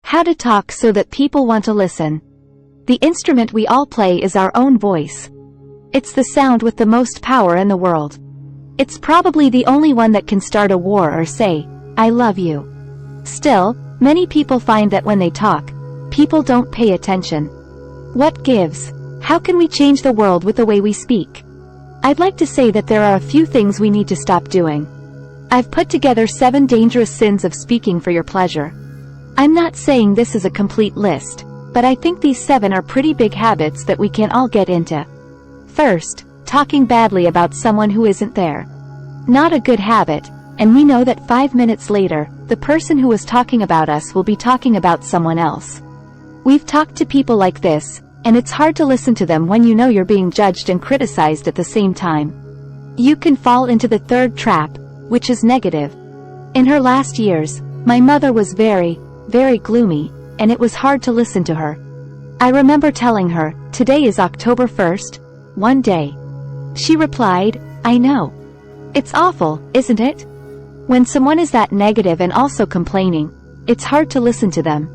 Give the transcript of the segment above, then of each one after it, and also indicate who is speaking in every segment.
Speaker 1: How to talk so that people want to listen. The instrument we all play is our own voice. It's the sound with the most power in the world. It's probably the only one that can start a war or say, "I love you." Still, many people find that when they talk, people don't pay attention. What gives? How can we change the world with the way we speak? I'd like to say that there are a few things we need to stop doing. I've put together 7 dangerous sins of speaking for your pleasure. I'm not saying this is a complete list, but I think these 7 are pretty big habits that we can all get into. First, talking badly about someone who isn't there. Not a good habit, and we know that 5 minutes later, the person who was talking about us will be talking about someone else. We've talked to people like this, and it's hard to listen to them when you know you're being judged and criticized at the same time. You can fall into the third trap, which is negative. In her last years, my mother was very gloomy, and it was hard to listen to her. I remember telling her, "Today is October 1st, one day." She replied, "I know. It's awful, isn't it?" When someone is that negative and also complaining, it's hard to listen to them.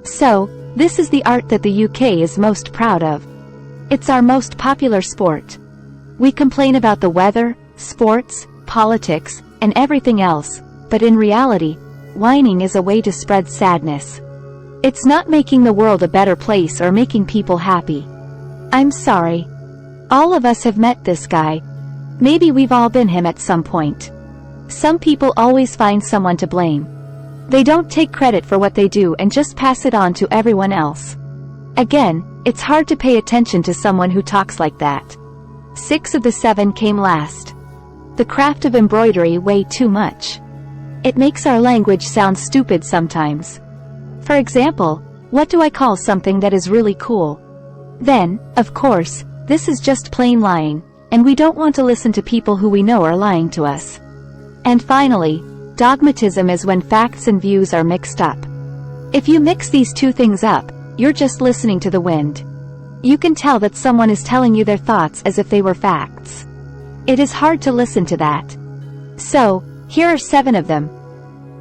Speaker 1: So, this is the art that the UK is most proud of. It's our most popular sport. We complain about the weather, sports, politics, and everything else, but in reality, whining is a way to spread sadness. It's not making the world a better place or making people happy. I'm sorry. All of us have met this guy. Maybe we've all been him at some point. Some people always find someone to blame. They don't take credit for what they do and just pass it on to everyone else. Again, it's hard to pay attention to someone who talks like that. 6 of the 7 came last. The craft of embroidery way too much. It makes our language sound stupid sometimes. For example, what do I call something that is really cool? Then, of course, this is just plain lying, and we don't want to listen to people who we know are lying to us. And finally, dogmatism is when facts and views are mixed up. If you mix these 2 things up, you're just listening to the wind. You can tell that someone is telling you their thoughts as if they were facts. It is hard to listen to that. So, here are 7 of them.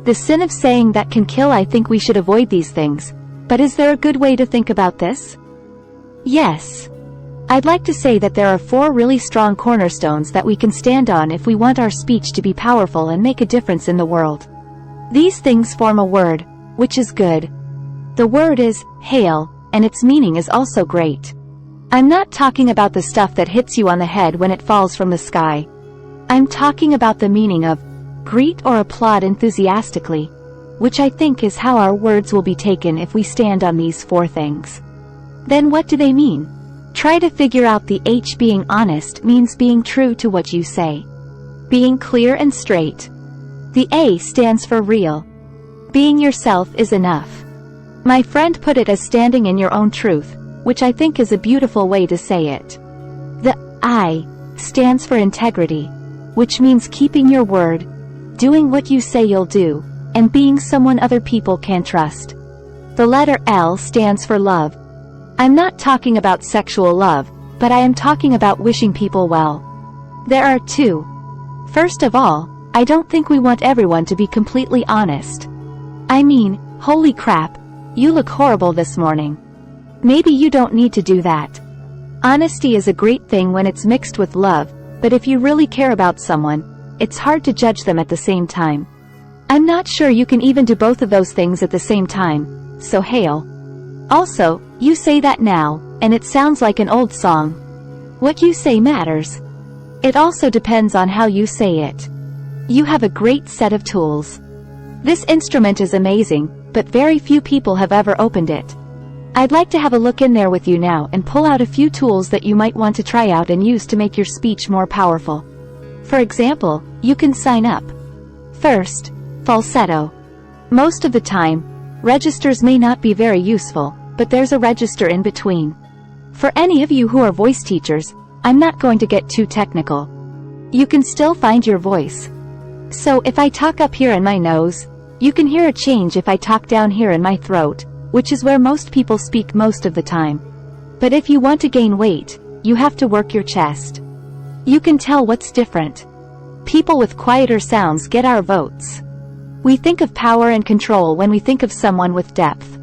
Speaker 1: The sin of saying that can kill. I think we should avoid these things, but is there a good way to think about this? Yes. I'd like to say that there are 4 really strong cornerstones that we can stand on if we want our speech to be powerful and make a difference in the world. These things form a word, which is good. The word is hail, and its meaning is also great. I'm not talking about the stuff that hits you on the head when it falls from the sky. I'm talking about the meaning of greet or applaud enthusiastically, which I think is how our words will be taken if we stand on these 4 things. Then what do they mean? Try to figure out. The H, being honest, means being true to what you say. Being clear and straight. The A stands for real. Being yourself is enough. My friend put it as standing in your own truth, which I think is a beautiful way to say it. The I stands for integrity, which means keeping your word, doing what you say you'll do, and being someone other people can trust. The letter L stands for love. I'm not talking about sexual love, but I am talking about wishing people well. There are 2. First of all, I don't think we want everyone to be completely honest. I mean, holy crap, you look horrible this morning. Maybe you don't need to do that. Honesty is a great thing when it's mixed with love, but if you really care about someone, it's hard to judge them at the same time. I'm not sure you can even do both of those things at the same time, so hail. Also, you say that now, and it sounds like an old song. What you say matters. It also depends on how you say it. You have a great set of tools. This instrument is amazing, but very few people have ever opened it. I'd like to have a look in there with you now and pull out a few tools that you might want to try out and use to make your speech more powerful. For example, you can sign up. First, falsetto. Most of the time, registers may not be very useful, but there's a register in between. For any of you who are voice teachers, I'm not going to get too technical. You can still find your voice. So if I talk up here in my nose, you can hear a change if I talk down here in my throat, which is where most people speak most of the time. But if you want to gain weight, you have to work your chest. You can tell what's different. People with quieter sounds get our votes. We think of power and control when we think of someone with depth.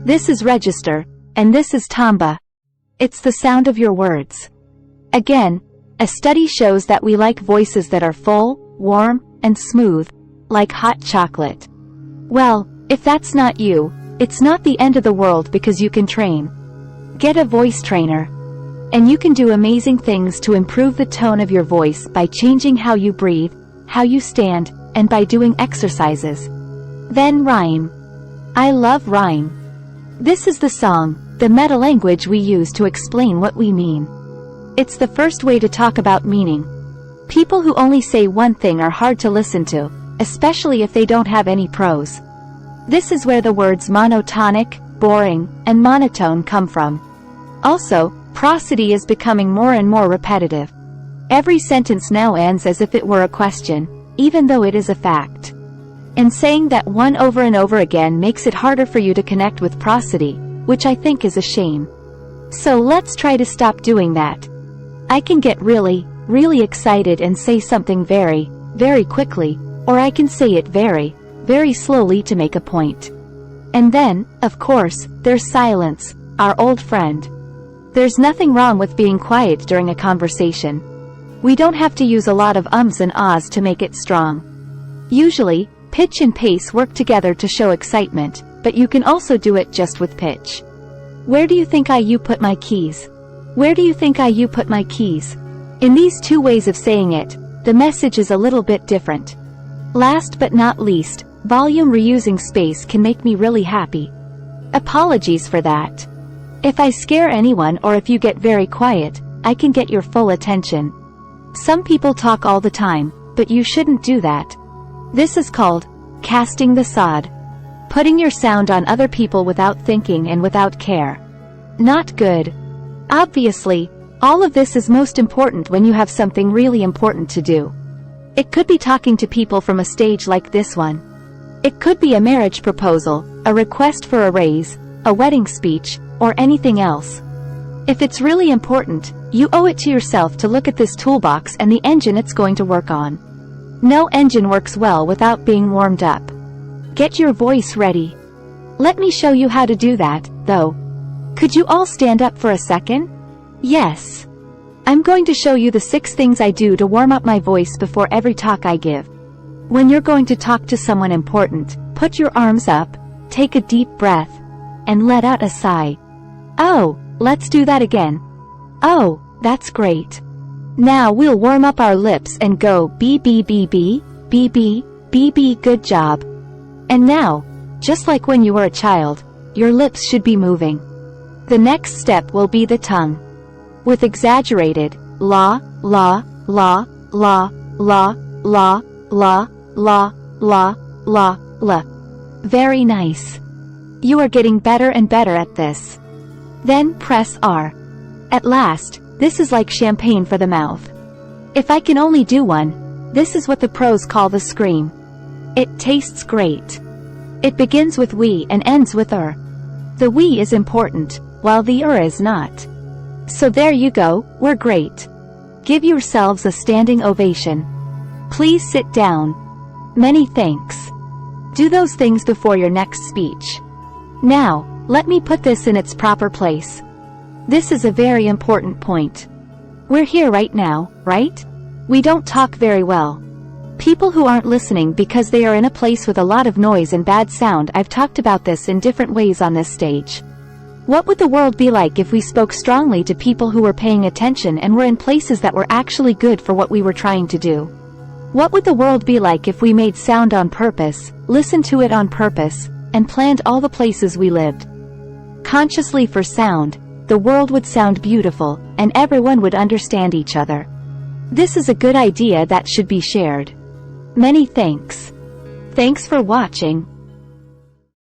Speaker 1: This is register, and this is timbre. It's the sound of your words. Again, a study shows that we like voices that are full, warm, and smooth, like hot chocolate. Well, if that's not you, it's not the end of the world because you can train. Get a voice trainer. And you can do amazing things to improve the tone of your voice by changing how you breathe, how you stand, and by doing exercises. Then rhyme. I love rhyme. This is the song, the meta language we use to explain what we mean. It's the first way to talk about meaning. People who only say one thing are hard to listen to, especially if they don't have any prose. This is where the words monotonic, boring, and monotone come from. Also, prosody is becoming more and more repetitive. Every sentence now ends as if it were a question, even though it is a fact. And saying that one over and over again makes it harder for you to connect with prosody, which I think is a shame. So let's try to stop doing that. I can get really, really excited and say something very, very quickly, or I can say it very, very slowly to make a point. And then, of course, there's silence, our old friend. There's nothing wrong with being quiet during a conversation. We don't have to use a lot of ums and ahs to make it strong. Usually, pitch and pace work together to show excitement, but you can also do it just with pitch. Where do you think you put my keys? Where do you think you put my keys? In these two ways of saying it, the message is a little bit different. Last but not least, volume reusing space can make me really happy. Apologies for that. If I scare anyone or if you get very quiet, I can get your full attention. Some people talk all the time, but you shouldn't do that. This is called casting the sod. Putting your sound on other people without thinking and without care. Not good. Obviously, all of this is most important when you have something really important to do. It could be talking to people from a stage like this one. It could be a marriage proposal, a request for a raise, a wedding speech, or anything else. If it's really important, you owe it to yourself to look at this toolbox and the engine it's going to work on. No engine works well without being warmed up. Get your voice ready. Let me show you how to do that, though. Could you all stand up for a second? Yes. I'm going to show you the 6 things I do to warm up my voice before every talk I give. When you're going to talk to someone important, put your arms up, take a deep breath, and let out a sigh. Oh, let's do that again. Oh, that's great. Now we'll warm up our lips and go B, good job. And now, just like when you were a child, your lips should be moving. The next step will be the tongue. With exaggerated la, la, la, la, la, la, la, la, la, la, la. Very nice. You are getting better and better at this. Then press R. At last, this is like champagne for the mouth. If I can only do one, this is what the pros call the scream. It tastes great. It begins with we and ends with The we is important, while the is not. So there you go, we're great. Give yourselves a standing ovation. Please sit down. Many thanks. Do those things before your next speech. Now, let me put this in its proper place. This is a very important point. We're here right now, right? We don't talk very well. People who aren't listening because they are in a place with a lot of noise and bad sound. I've talked about this in different ways on this stage. What would the world be like if we spoke strongly to people who were paying attention and were in places that were actually good for what we were trying to do? What would the world be like if we made sound on purpose, listened to it on purpose, and planned all the places we lived consciously for sound? The world would sound beautiful, and everyone would understand each other. This is a good idea that should be shared. Many thanks. Thanks for watching.